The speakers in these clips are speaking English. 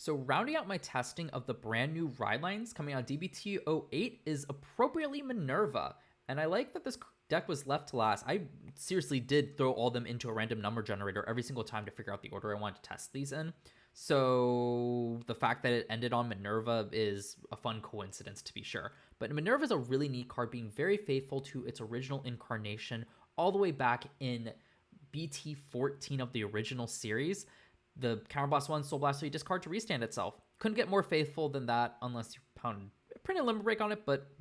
So rounding out my testing of the brand new ridelines coming out D-BT08 is appropriately Minerva. And I like that this deck was left to last. I seriously did throw all them into a random number generator every single time to figure out the order I wanted to test these in. So the fact that it ended on Minerva is a fun coincidence, to be sure. But Minerva is a really neat card, being very faithful to its original incarnation all the way back in BT14 of the original series. The Counterblast 1, Soul Blast 3, discard to restand itself. Couldn't get more faithful than that unless you pound a pretty limit break on it, but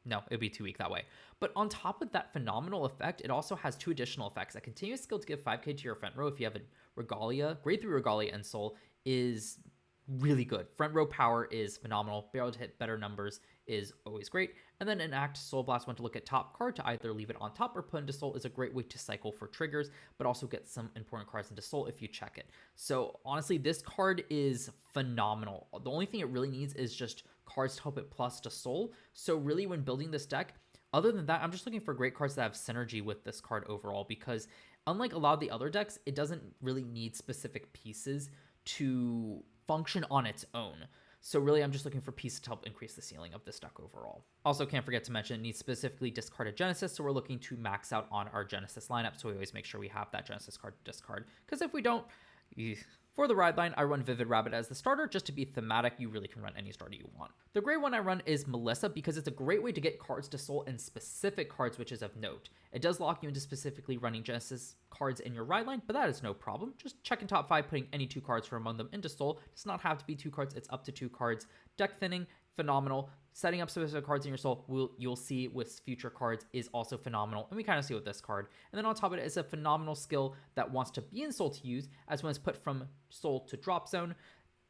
no, it'd be too weak that way. But on top of that phenomenal effect, it also has two additional effects. A continuous skill to give 5k to your front row if you have a Regalia, Grade 3 Regalia and Soul is really good. Front row power is phenomenal. Be able to hit better numbers is always great. And then enact Soul Blast when to look at top card to either leave it on top or put into Soul is a great way to cycle for triggers, but also get some important cards into Soul if you check it. So honestly, this card is phenomenal. The only thing it really needs is just cards to help it plus to Soul. So really when building this deck, other than that, I'm just looking for great cards that have synergy with this card overall, because unlike a lot of the other decks, it doesn't really need specific pieces to function on its own. So really, I'm just looking for pieces to help increase the ceiling of this deck overall. Also, can't forget to mention it needs specifically discarded Genesis, so we're looking to max out on our Genesis lineup, so we always make sure we have that Genesis card to discard, because if we don't, for the ride line, I run Vivid Rabbit as the starter just to be thematic. You really can run any starter you want. The great one I run is Melissa because it's a great way to get cards to Soul and specific card switches of note. It does lock you into specifically running Genesis cards in your ride line, but that is no problem. Just checking top 5, putting any 2 cards from among them into Soul. It does not have to be 2 cards, it's up to 2 cards. Deck thinning, phenomenal. Setting up specific cards in your Soul, you'll see with future cards, is also phenomenal. And we kind of see with this card. And then on top of it is a phenomenal skill that wants to be in Soul to use, as when it's put from Soul to drop zone.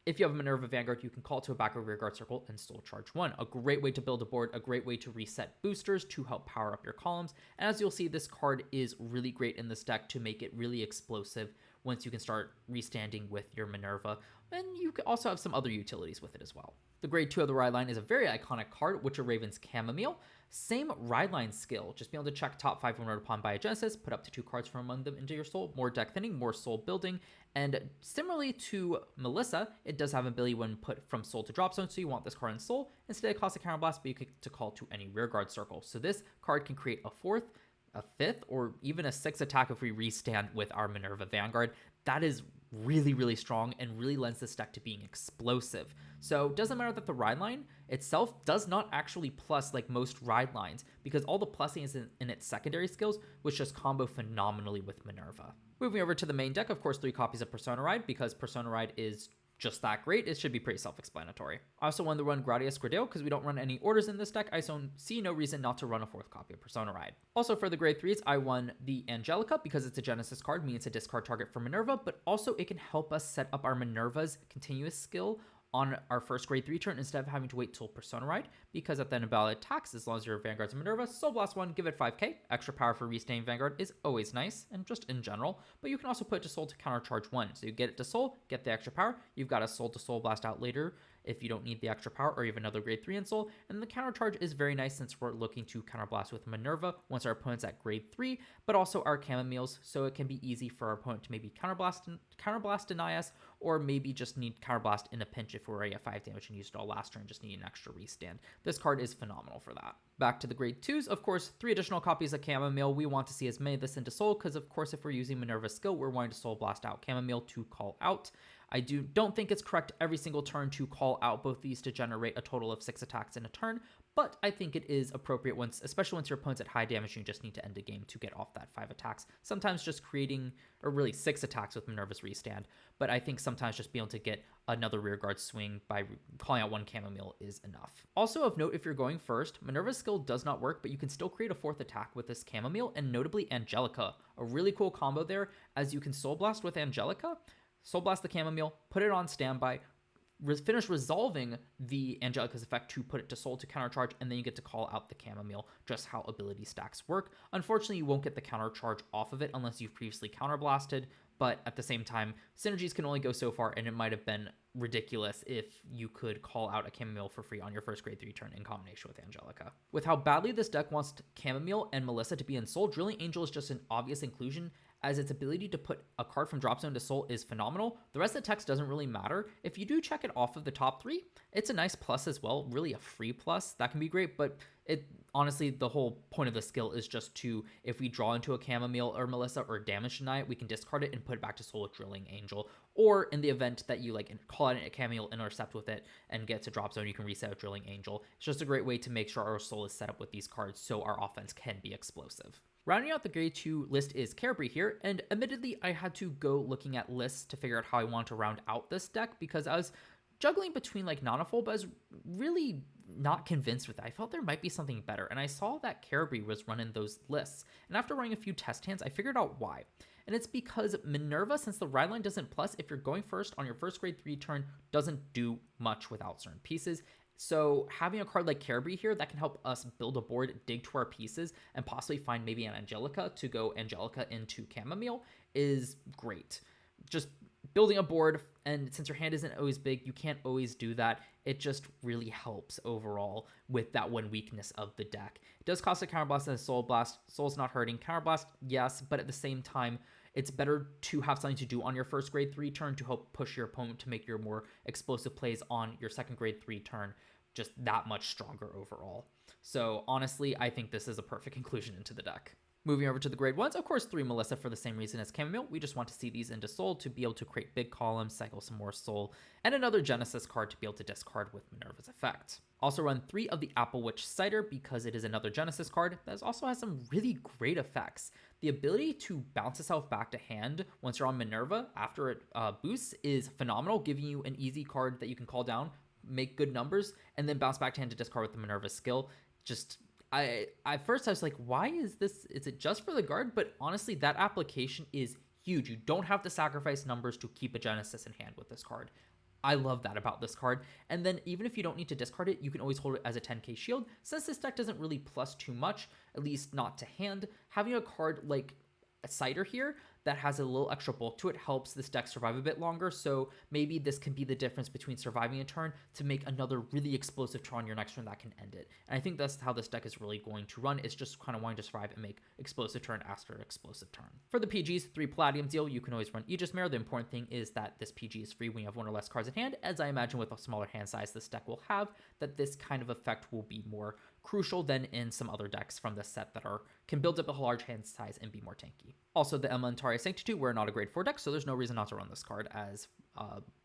If you have a Minerva Vanguard, you can call it to a back or rear guard circle and Soul charge 1. A great way to build a board, a great way to reset boosters to help power up your columns. And as you'll see, this card is really great in this deck to make it really explosive once you can start restanding with your Minerva. And you can also have some other utilities with it as well. The grade 2 of the ride line is a very iconic card, Witcher Raven's Chamomile. Same ride line skill, just be able to check top 5 when rolled upon by a Genesis, put up to 2 cards from among them into your Soul, more deck thinning, more Soul building, and similarly to Melissa, it does have an ability when put from Soul to drop zone, so you want this card in Soul. Instead it costs a counterblast, but you get to call to any rear guard circle. So this card can create a 4th, a 5th, or even a 6th attack if we restand with our Minerva Vanguard. That is really, really strong and really lends this deck to being explosive. So it doesn't matter that the ride line itself does not actually plus like most ride lines, because all the plussing is in its secondary skills, which just combo phenomenally with Minerva. Moving over to the main deck, of course, 3 copies of Persona Ride, because Persona Ride is just that great. It should be pretty self-explanatory. I also wanted to run Gradius Gradale because we don't run any orders in this deck. I see no reason not to run a 4th copy of Persona Ride. Also for the grade 3s, I won the Angelica because it's a Genesis card, means it's a discard target for Minerva, but also it can help us set up our Minerva's continuous skill on our first grade 3 turn instead of having to wait till Persona Ride, because at the end of battle attacks, as long as your Vanguard's a Minerva, Soul Blast 1, give it 5k. Extra power for restaying Vanguard is always nice, and just in general, but you can also put it to Soul to counter charge 1. So you get it to Soul, get the extra power, you've got a Soul to Soul Blast out later if you don't need the extra power, or you have another grade 3 in Soul, and the counter charge is very nice since we're looking to counter blast with Minerva once our opponent's at grade 3, but also our Chamomiles, so it can be easy for our opponent to maybe counterblast deny us, or maybe just need counterblast in a pinch if we're already at 5 damage and used it all last turn, just need an extra restand. This card is phenomenal for that. Back to the grade 2s, of course, 3 additional copies of Chamomile. We want to see as many of this into Soul, because of course if we're using Minerva's skill, we're wanting to Soul Blast out Chamomile to call out. I don't think it's correct every single turn to call out both these to generate a total of 6 attacks in a turn, but I think it is appropriate especially once your opponent's at high damage and you just need to end a game to get off that 5 attacks. Sometimes just creating, or really 6 attacks with Minerva's restand, but I think sometimes just being able to get another rearguard swing by calling out 1 Chamomile is enough. Also of note, if you're going first, Minerva's skill does not work, but you can still create a 4th attack with this Chamomile, and notably Angelica. A really cool combo there, as you can Soul Blast with Angelica, Soul Blast the Chamomile, put it on standby, finish resolving the Angelica's effect to put it to Soul to countercharge, and then you get to call out the Chamomile, just how ability stacks work. Unfortunately, you won't get the countercharge off of it unless you've previously counterblasted, but at the same time, synergies can only go so far, and it might have been ridiculous if you could call out a Chamomile for free on your first grade 3 turn in combination with Angelica. With how badly this deck wants Chamomile and Melissa to be in Soul, Drilling Angel is just an obvious inclusion, as its ability to put a card from drop zone to soul is phenomenal. The rest of the text doesn't really matter. If you do check it off of the top 3, it's a nice plus as well, really a free plus. That can be great, but it honestly, the whole point of the skill is just to, if we draw into a Chamomile or Melissa or damage deny, we can discard it and put it back to soul with Drilling Angel. Or in the event that you like call out a Chamomile, intercept with it, and get to drop zone, you can reset with Drilling Angel. It's just a great way to make sure our soul is set up with these cards so our offense can be explosive. Rounding out the grade 2 list is Carberry here, and admittedly I had to go looking at lists to figure out how I want to round out this deck because I was juggling between like Nanafold, but I was really not convinced with that. I felt there might be something better, and I saw that Carberry was running those lists, and after running a few test hands, I figured out why. And it's because Minerva, since the ride line doesn't plus, if you're going first on your first grade 3 turn, doesn't do much without certain pieces. So having a card like Carberry here that can help us build a board, dig to our pieces, and possibly find maybe an Angelica to go Angelica into Chamomile is great. Just building a board, and since your hand isn't always big, you can't always do that. It just really helps overall with that one weakness of the deck. It does cost a Counterblast and a Soul Blast. Soul's not hurting. Counterblast, yes, but at the same time, it's better to have something to do on your first grade 3 turn to help push your opponent to make your more explosive plays on your second grade 3 turn just that much stronger overall. So honestly, I think this is a perfect inclusion into the deck. Moving over to the grade 1s, of course 3 Melissa for the same reason as Chamomile. We just want to see these into soul to be able to create big columns, cycle some more soul, and another Genesis card to be able to discard with Minerva's effect. Also run 3 of the Apple Witch Cider because it is another Genesis card that also has some really great effects. The ability to bounce itself back to hand once you're on Minerva after it boosts is phenomenal, giving you an easy card that you can call down, make good numbers, and then bounce back to hand to discard with the Minerva skill. Just at first I was like, why is this? Is it just for the guard? But honestly, that application is huge. You don't have to sacrifice numbers to keep a Genesis in hand with this card. I love that about this card. And then even if you don't need to discard it, you can always hold it as a 10k shield. Since this deck doesn't really plus too much, at least not to hand, having a card like a Cider here that has a little extra bulk to it helps this deck survive a bit longer. So maybe this can be the difference between surviving a turn to make another really explosive turn on your next turn that can end it. And I think that's how this deck is really going to run. It's just kind of wanting to survive and make explosive turn after explosive turn. For the PGs, 3 Palladium deal, you can always run Aegis Mirror. The important thing is that this PG is free when you have 1 or less cards in hand, as I imagine with a smaller hand size this deck will have, that this kind of effect will be more crucial than in some other decks from this set that can build up a large hand size and be more tanky. Also, the Emma and Taria Sanctitude were not a grade 4 deck, so there's no reason not to run this card, as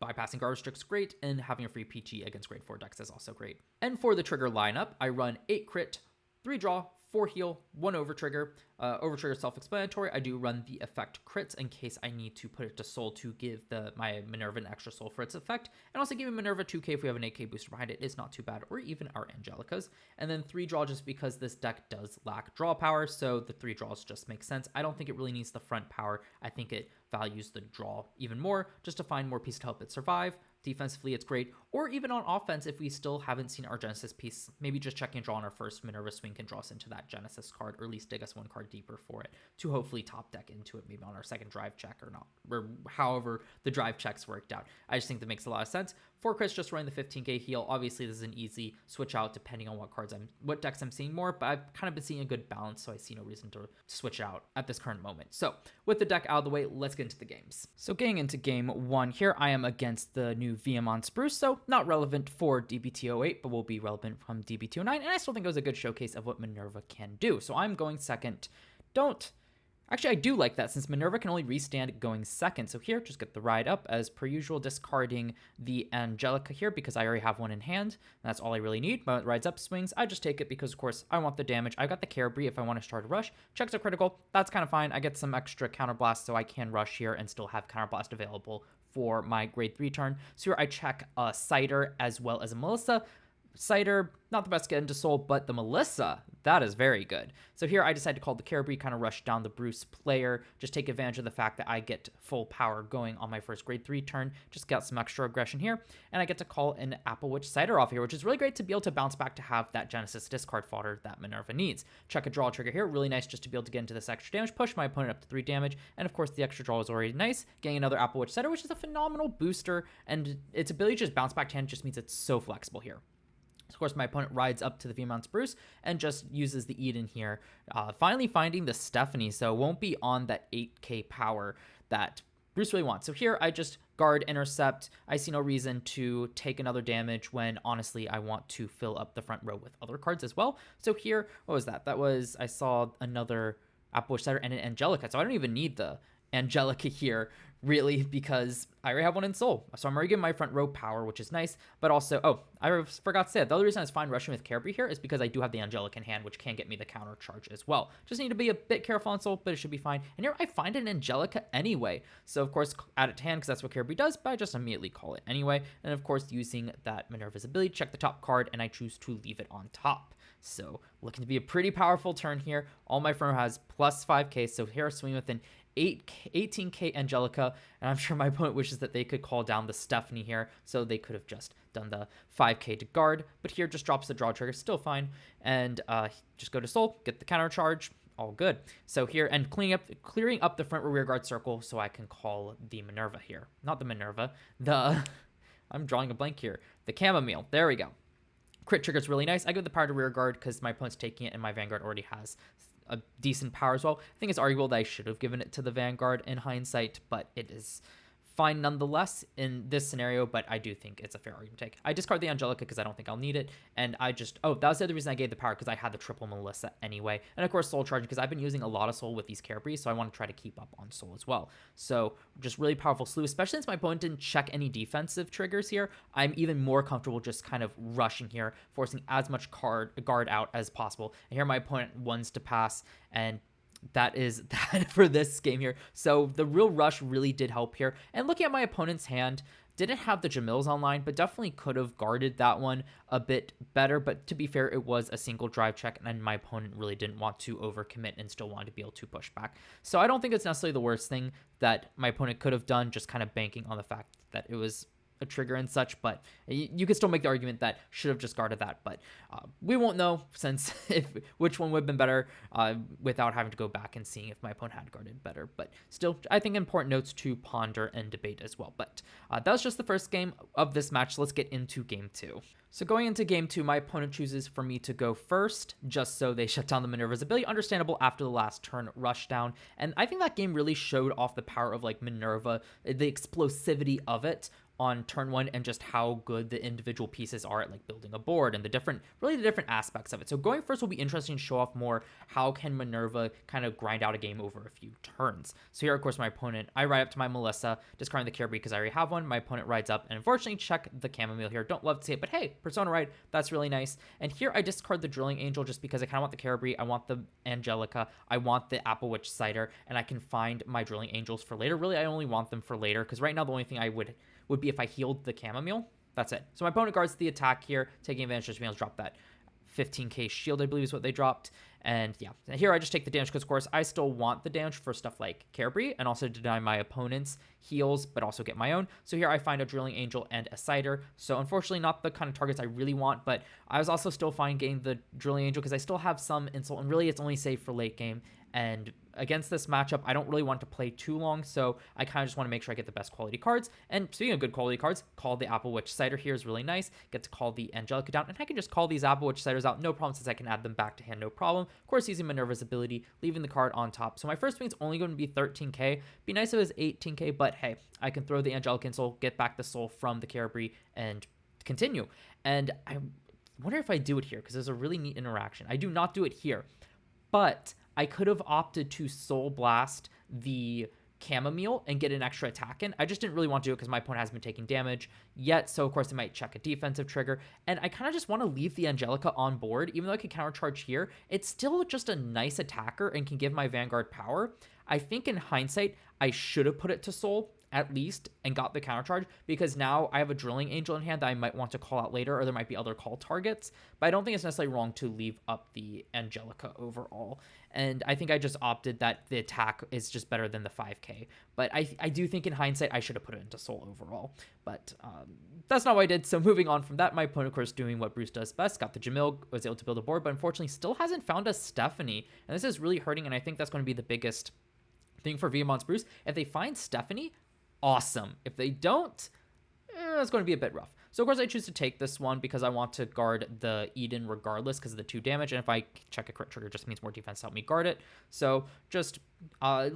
bypassing guard restricts great, and having a free PG against grade 4 decks is also great. And for the trigger lineup, I run 8 crit, 3 draw, 4 heal, 1 over trigger. Over trigger self-explanatory. I do run the effect crits in case I need to put it to soul to give my Minerva an extra soul for its effect, and also giving Minerva 2k if we have an 8k booster behind it is not too bad, or even our Angelicas. And then 3 draw just because this deck does lack draw power, so the 3 draws just make sense. I don't think it really needs the front power. I think it values the draw even more, just to find more pieces to help it survive. Defensively, it's great. Or even on offense, if we still haven't seen our Genesis piece, maybe just checking draw on our first Minerva swing can draw us into that Genesis card, or at least dig us 1 card deeper for it to hopefully top deck into it, maybe on our second drive check or not, or however the drive checks worked out. I just think that makes a lot of sense. For Chris, just running the 15k heal. Obviously, this is an easy switch out depending on what decks I'm seeing more, but I've kind of been seeing a good balance, so I see no reason to switch out at this current moment. So with the deck out of the way, let's get into the games. So getting into game 1 here, I am against the new Viamon Spruce, so not relevant for D-BT08, but will be relevant from D-BT09, and I still think it was a good showcase of what Minerva can do. So I'm going second. Actually, I do like that since Minerva can only restand going second. So here, just get the ride up as per usual, discarding the Angelica here because I already have 1 in hand. That's all I really need. But rides up, swings. I just take it because, of course, I want the damage. I've got the Carberry if I want to start a rush. Checks are critical. That's kind of fine. I get some extra counterblast so I can rush here and still have counterblast available for my grade 3 turn. So here I check a Cider as well as a Melissa. Cider, not the best get into soul, but the Melissa, that is very good. So here I decide to call the Carberry, kind of rush down the Bruce player, just take advantage of the fact that I get full power going on my first grade 3 turn, just got some extra aggression here, and I get to call an Apple Witch Cider off here, which is really great to be able to bounce back to have that Genesis discard fodder that Minerva needs. Check a draw trigger here, really nice just to be able to get into this extra damage, push my opponent up to 3 damage, and of course the extra draw is already nice, getting another Apple Witch Cider, which is a phenomenal booster, and its ability to just bounce back to hand just means it's so flexible here. So of course, my opponent rides up to the V-Mount's Bruce and just uses the Eden here, finally finding the Stephanie, so it won't be on that 8k power that Bruce really wants. So here I just guard intercept. I see no reason to take another damage when honestly I want to fill up the front row with other cards as well. So here, what was that? That was, I saw another Apple Witch Cider and an Angelica, so I don't even need the Angelica here really, because I already have one in Soul. So I'm already getting my front row power, which is nice. But also, oh, I forgot to say that the other reason I was fine rushing with Carefree here is because I do have the Angelic in hand, which can get me the counter charge as well. Just need to be a bit careful on Soul, but it should be fine. And here I find an Angelica anyway. So of course, add it to hand because that's what Carefree does, but I just immediately call it anyway. And of course, using that Minerva's ability, check the top card, and I choose to leave it on top. So looking to be a pretty powerful turn here. All my front row has plus 5k, so here I swing with an 18k Angelica, and I'm sure my opponent wishes that they could call down the Stephanie here, so they could have just done the 5k to guard, but here just drops the draw trigger, still fine, and just go to Soul, get the counter charge, all good. So here, and clearing up the front rear guard circle so I can call the Minerva here. Not the Minerva, I'm drawing a blank here. The Chamomile, there we go. Crit trigger is really nice. I give the power to rear guard because my opponent's taking it and my Vanguard already has a decent power as well. I think it's arguable that I should have given it to the Vanguard in hindsight, but it is fine nonetheless in this scenario, but I do think it's a fair argument to take. I discard the Angelica because I don't think I'll need it, and I just, that was the other reason I gave the power, because I had the triple Melissa anyway, and of course Soul Charge, because I've been using a lot of Soul with these Carefrees, so I want to try to keep up on Soul as well. So just really powerful slew, especially since my opponent didn't check any defensive triggers here. I'm even more comfortable just kind of rushing here, forcing as much guard out as possible, and here my opponent wants to pass, and that is that for this game here. So the real rush really did help here. And looking at my opponent's hand, didn't have the Jamils online, but definitely could have guarded that one a bit better. But to be fair, it was a single drive check, and my opponent really didn't want to overcommit and still wanted to be able to push back. So I don't think it's necessarily the worst thing that my opponent could have done, just kind of banking on the fact that it was a trigger and such, but you could still make the argument that should have just guarded that, but we won't know since which one would have been better without having to go back and seeing if my opponent had guarded better. But still, I think important notes to ponder and debate as well. But that was just the first game of this match. So let's get into game 2. So going into game 2, my opponent chooses for me to go first, just so they shut down the Minerva's ability. Understandable after the last turn rush down. And I think that game really showed off the power of like Minerva, the explosivity of it on turn 1, and just how good the individual pieces are at like building a board and the different aspects of it. So going first will be interesting to show off more how can Minerva kind of grind out a game over a few turns. So here, of course, my opponent, I ride up to my Melissa, discarding the Carefree because I already have one. My opponent rides up and unfortunately check the Chamomile here. Don't love to see it, but hey, Persona ride, that's really nice. And here I discard the Drilling Angel just because I kind of want the Carefree, I want the Angelica, I want the Apple Witch Cider, and I can find my Drilling Angels for later. Really, I only want them for later because right now the only thing I would be if I healed the Chamomile. That's it. So my opponent guards the attack here, taking advantage of being able to drop that 15k shield, I believe is what they dropped. And yeah, here I just take the damage because, of course, I still want the damage for stuff like Carefree and also deny my opponent's heals, but also get my own. So here I find a Drilling Angel and a Cider. So unfortunately, not the kind of targets I really want, but I was also still fine getting the Drilling Angel because I still have some insult, and really it's only safe for late game. And against this matchup, I don't really want to play too long, so I kind of just want to make sure I get the best quality cards. And speaking of good quality cards, call the Apple Witch Cider here is really nice. Get to call the Angelica down, and I can just call these Apple Witch Ciders out, no problem, since I can add them back to hand, no problem. Of course, using Minerva's ability, leaving the card on top. So my first swing's only going to be 13k. Be nice if it was 18k, but hey, I can throw the Angelica in Soul, get back the Soul from the Carefree, and continue. And I wonder if I do it here, because there's a really neat interaction. I do not do it here, but I could have opted to Soul Blast the Chamomile and get an extra attack in. I just didn't really want to do it because my opponent hasn't been taking damage yet, so of course they might check a defensive trigger, and I kind of just want to leave the Angelica on board. Even though I could countercharge here, it's still just a nice attacker and can give my Vanguard power. I think in hindsight, I should have put it to Soul at least and got the countercharge, because now I have a Drilling Angel in hand that I might want to call out later, or there might be other call targets, but I don't think it's necessarily wrong to leave up the Angelica overall. And I think I just opted that the attack is just better than the 5k, but I do think in hindsight I should have put it into Soul overall, but that's not what I did. So moving on from that, my opponent, of course, doing what Bruce does best, got the Jamil, was able to build a board, but unfortunately still hasn't found a Stephanie, and this is really hurting, and I think that's going to be the biggest thing for Viamon's Bruce. If they find Stephanie, awesome. If they don't, it's going to be a bit rough. So of course I choose to take this one because I want to guard the Eden regardless because of the 2 damage, and if I check a crit trigger, it just means more defense to help me guard it. So just well,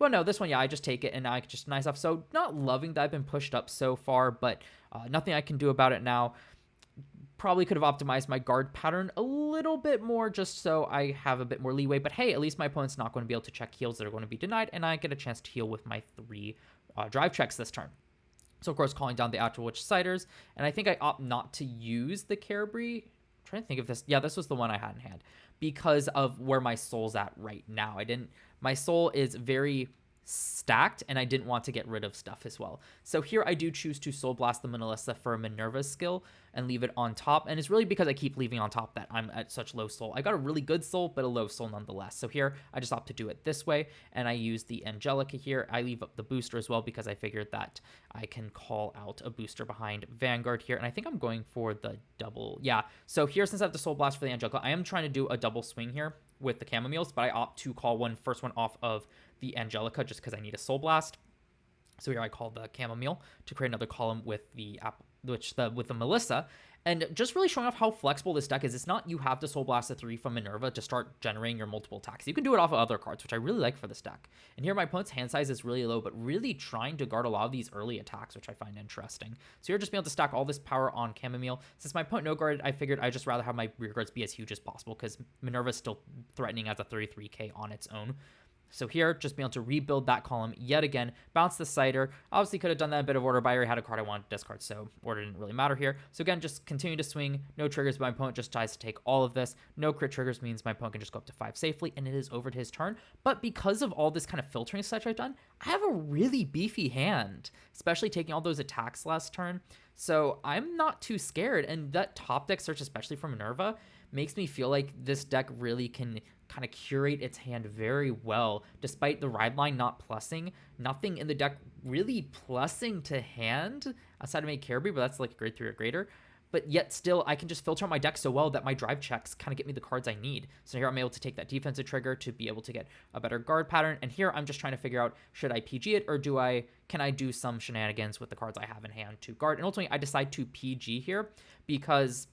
no, this one, yeah, I just take it and I just nice off. So not loving that I've been pushed up so far, but nothing I can do about it now. Probably could have optimized my guard pattern a little bit more just so I have a bit more leeway, but hey, at least my opponent's not going to be able to check heals that are going to be denied, and I get a chance to heal with my 3 drive checks this turn. So of course, calling down the Actual Witch Ciders, and I think I opt not to use the Carabri. I'm trying to think of this. Yeah, this was the one I had in hand because of where my soul's at right now. My soul is very stacked, and I didn't want to get rid of stuff as well. So here I do choose to Soul Blast the Melissa for a Minerva's skill and leave it on top, and it's really because I keep leaving on top that I'm at such low soul. I got a really good soul, but a low soul nonetheless. So here I just opt to do it this way, and I use the Angelica here. I leave up the booster as well because I figured that I can call out a booster behind Vanguard here, and I think I'm going for the double. Yeah, so here since I have the Soul Blast for the Angelica, I am trying to do a double swing here with the Chamomiles, but I opt to call first one off of the Angelica just because I need a Soul Blast. So here I call the Chamomile to create another column with the with the Melissa, and just really showing off how flexible this deck is. It's not you have to Soul Blast a 3 from Minerva to start generating your multiple attacks. You can do it off of other cards, which I really like for this deck. And here my opponent's hand size is really low, but really trying to guard a lot of these early attacks, which I find interesting. So you're just being able to stack all this power on Chamomile. Since my opponent no guarded, I figured I'd just rather have my rear guards be as huge as possible because Minerva's still threatening as a 33k on its own. So here, just being able to rebuild that column yet again, bounce the Cider. Obviously could have done that in a bit of order, but I already had a card I wanted to discard, so order didn't really matter here. So again, just continue to swing, no triggers, but my opponent just tries to take all of this. No crit triggers means my opponent can just go up to 5 safely, and it is over to his turn. But because of all this kind of filtering such I've done, I have a really beefy hand, especially taking all those attacks last turn. So I'm not too scared, and that top deck search, especially for Minerva, makes me feel like this deck really can kind of curate its hand very well, despite the ride line not plussing. Nothing in the deck really plussing to hand outside of maybe Carabri, but that's like a grade 3 or greater. But yet still, I can just filter out my deck so well that my drive checks kind of get me the cards I need. So here I'm able to take that defensive trigger to be able to get a better guard pattern. And here I'm just trying to figure out, should I PG it or can I do some shenanigans with the cards I have in hand to guard? And ultimately, I decide to PG here because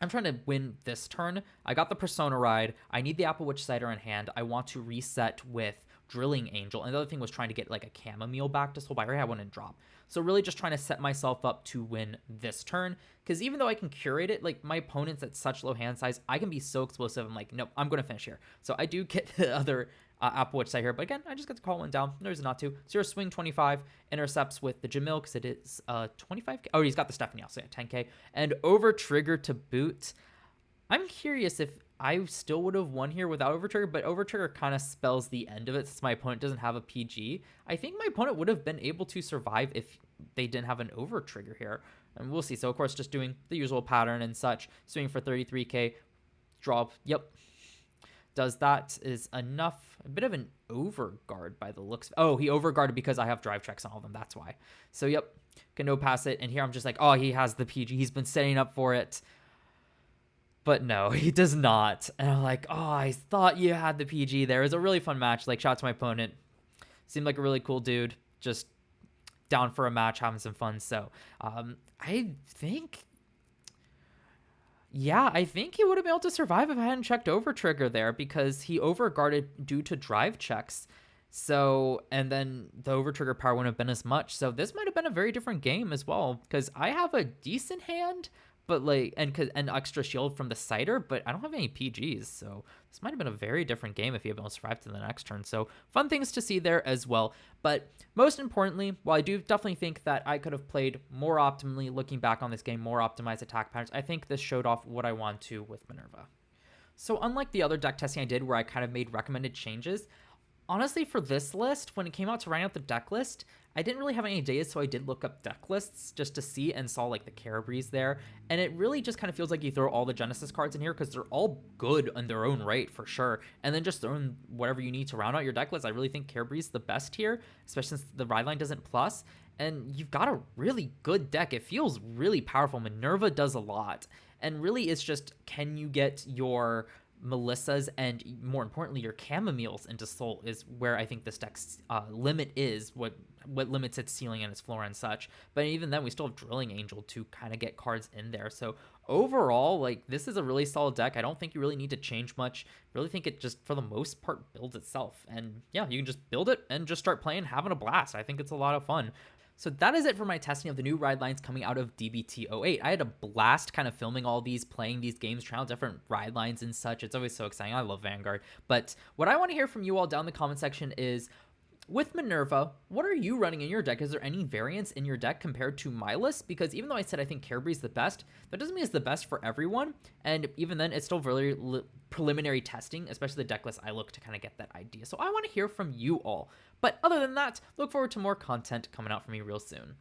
I'm trying to win this turn. I got the Persona Ride. I need the Apple Witch Cider in hand. I want to reset with Drilling Angel. And the other thing was trying to get like a Chamomile back to Soul. I already had one in drop. So really just trying to set myself up to win this turn. Because even though I can curate it, like my opponent's at such low hand size, I can be so explosive. I'm like, nope, I'm going to finish here. So I do get the other Apple Witch side here. But again, I just get to call one down. No reason not to. So your swing 25 intercepts with the Jamil because it is 25k. Oh, he's got the Stephanie also, yeah, 10k. And over trigger to boot. I'm curious if I still would have won here without Overtrigger, but Overtrigger kind of spells the end of it since my opponent doesn't have a PG. I think my opponent would have been able to survive if they didn't have an Overtrigger here. And we'll see. So, of course, just doing the usual pattern and such. Swinging for 33k. Drop. Yep. Does that is enough. A bit of an overguard by the looks. Oh, he overguarded because I have drive checks on all of them. That's why. So, yep. Can no pass it. And here I'm just like, oh, he has the PG. He's been setting up for it. But no, he does not. And I'm like, oh, I thought you had the PG there. It was a really fun match. Like, shout out to my opponent. Seemed like a really cool dude. Just down for a match, having some fun. So, I think he would have been able to survive if I hadn't checked Overtrigger there because he overguarded due to drive checks. So, and then the Overtrigger power wouldn't have been as much. So this might have been a very different game as well because I have a decent hand, but like, and extra shield from the Cider, but I don't have any PGs. So this might have been a very different game if he had been able to survive to the next turn. So fun things to see there as well. But most importantly, while I do definitely think that I could have played more optimally looking back on this game, more optimized attack patterns, I think this showed off what I want to with Minerva. So unlike the other deck testing I did where I kind of made recommended changes, honestly, for this list, when it came out to write out the deck list, I didn't really have any ideas, so I did look up deck lists just to see and saw like the Carabris there. And it really just kind of feels like you throw all the Genesis cards in here because they're all good in their own right for sure. And then just throw in whatever you need to round out your deck list. I really think Carabri's the best here, especially since the ride line doesn't plus. And you've got a really good deck. It feels really powerful. Minerva does a lot. And really it's just, can you get your Melissas and more importantly your Chamomiles into Soul is where I think this deck's limit is, what limits its ceiling and its floor and such. But even then, we still have Drilling Angel to kind of get cards in there. So overall, like, this is a really solid deck. I don't think you really need to change much. Really think it just for the most part builds itself. And yeah, you can just build it and just start playing, having a blast. I think it's a lot of fun. So that is it for my testing of the new ride lines coming out of D-BT08. I had a blast kind of filming all these, playing these games, trying out different ride lines and such. It's always so exciting. I love Vanguard. But what I want to hear from you all down in the comment section is, with Minerva, what are you running in your deck? Is there any variance in your deck compared to my list? Because even though I said I think Carberry's the best, that doesn't mean it's the best for everyone. And even then, it's still very preliminary testing, especially the deck list I look to kind of get that idea. So I want to hear from you all. But other than that, look forward to more content coming out from me real soon.